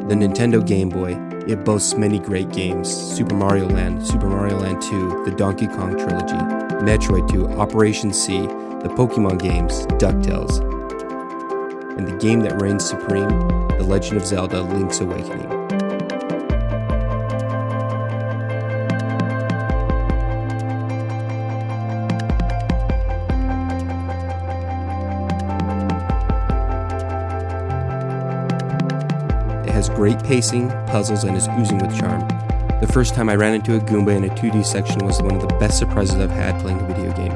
The Nintendo Game Boy, it boasts many great games: Super Mario Land, Super Mario Land 2, the Donkey Kong Trilogy, Metroid 2, Operation C, the Pokemon games, DuckTales, and the game that reigns supreme, The Legend of Zelda: Link's Awakening. It has great pacing, puzzles, and is oozing with charm. The first time I ran into a Goomba in a 2D section was one of the best surprises I've had playing a video game.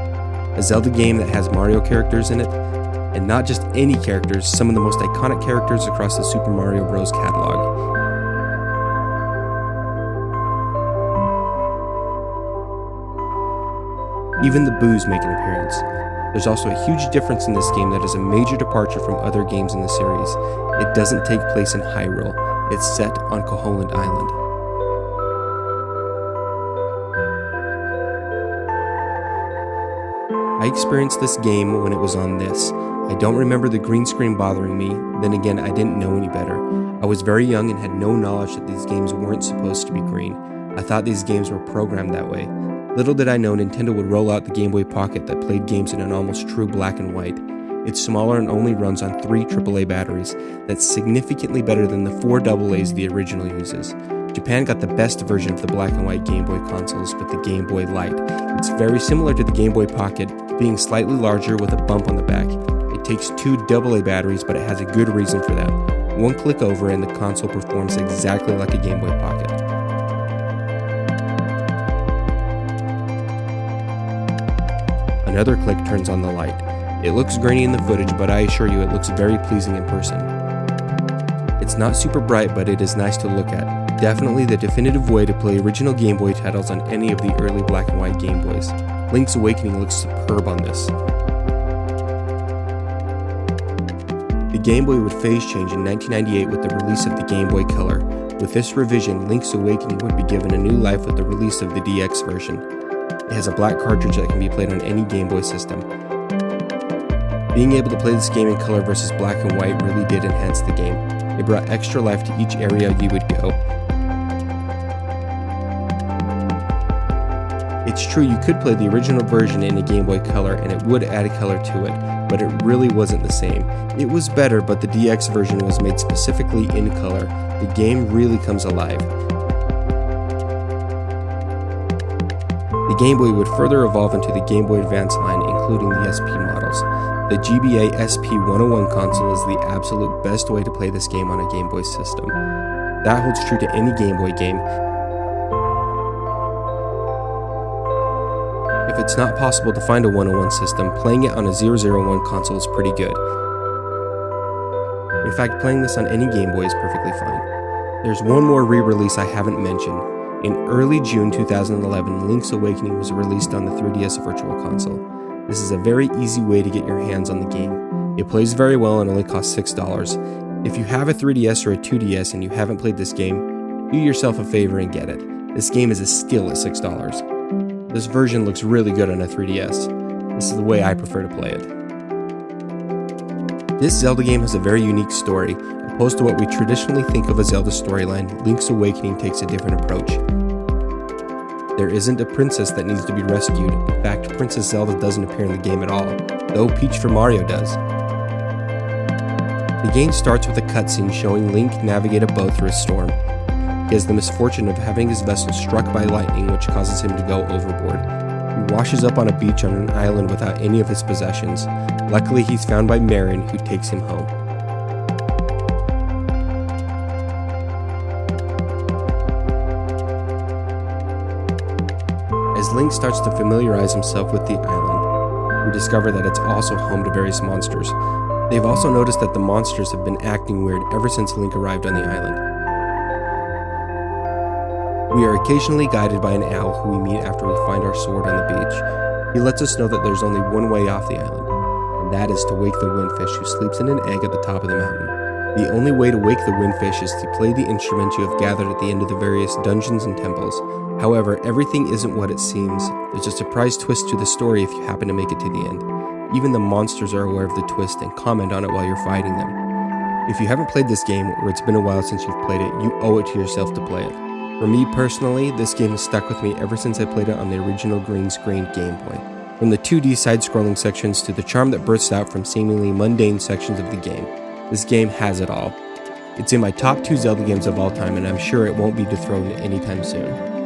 A Zelda game that has Mario characters in it, and not just any characters, some of the most iconic characters across the Super Mario Bros. Catalog. Even the boos make an appearance. There's also a huge difference in this game that is a major departure from other games in the series. It doesn't take place in Hyrule, it's set on Koholint Island. I experienced this game when it was on this. I don't remember the green screen bothering me, then again I didn't know any better. I was very young and had no knowledge that these games weren't supposed to be green. I thought these games were programmed that way. Little did I know Nintendo would roll out the Game Boy Pocket that played games in an almost true black and white. It's smaller and only runs on 3 AAA batteries. That's significantly better than the 4 AA's the original uses. Japan got the best version of the black and white Game Boy consoles with the Game Boy Light. It's very similar to the Game Boy Pocket, being slightly larger with a bump on the back. It takes 2 AA batteries, but it has a good reason for that. One click over and the console performs exactly like a Game Boy Pocket. Another click turns on the light. It looks grainy in the footage, but I assure you it looks very pleasing in person. It's not super bright, but it is nice to look at. Definitely the definitive way to play original Game Boy titles on any of the early black and white Game Boys. Link's Awakening looks superb on this. The Game Boy would phase change in 1998 with the release of the Game Boy Color. With this revision, Link's Awakening would be given a new life with the release of the DX version. It has a black cartridge that can be played on any Game Boy system. Being able to play this game in color versus black and white really did enhance the game. It brought extra life to each area you would go. It's true you could play the original version in a Game Boy Color and it would add a color to it, but it really wasn't the same. It was better, but the DX version was made specifically in color. The game really comes alive. The Game Boy would further evolve into the Game Boy Advance line, including the SP models. The GBA SP101 console is the absolute best way to play this game on a Game Boy system. That holds true to any Game Boy game. If it's not possible to find a 101 system, playing it on a 001 console is pretty good. In fact, playing this on any Game Boy is perfectly fine. There's one more re-release I haven't mentioned. In early June 2011, Link's Awakening was released on the 3DS Virtual Console. This is a very easy way to get your hands on the game. It plays very well and only costs $6. If you have a 3DS or a 2DS and you haven't played this game, do yourself a favor and get it. This game is a steal at $6. This version looks really good on a 3DS. This is the way I prefer to play it. This Zelda game has a very unique story. Opposed to what we traditionally think of a Zelda storyline, Link's Awakening takes a different approach. There isn't a princess that needs to be rescued. In fact, Princess Zelda doesn't appear in the game at all, though Peach for Mario does. The game starts with a cutscene showing Link navigate a boat through a storm. He has the misfortune of having his vessel struck by lightning, which causes him to go overboard. He washes up on a beach on an island without any of his possessions. Luckily, he's found by Marin, who takes him home. As Link starts to familiarize himself with the island, we discover that it's also home to various monsters. They've also noticed that the monsters have been acting weird ever since Link arrived on the island. We are occasionally guided by an owl who we meet after we find our sword on the beach. He lets us know that there's only one way off the island, and that is to wake the windfish who sleeps in an egg at the top of the mountain. The only way to wake the windfish is to play the instrument you have gathered at the end of the various dungeons and temples. However, everything isn't what it seems. There's a surprise twist to the story if you happen to make it to the end. Even the monsters are aware of the twist and comment on it while you're fighting them. If you haven't played this game, or it's been a while since you've played it, you owe it to yourself to play it. For me personally, this game has stuck with me ever since I played it on the original green screen Game Boy. From the 2D side-scrolling sections to the charm that bursts out from seemingly mundane sections of the game, this game has it all. It's in my top 2 Zelda games of all time, and I'm sure it won't be dethroned anytime soon.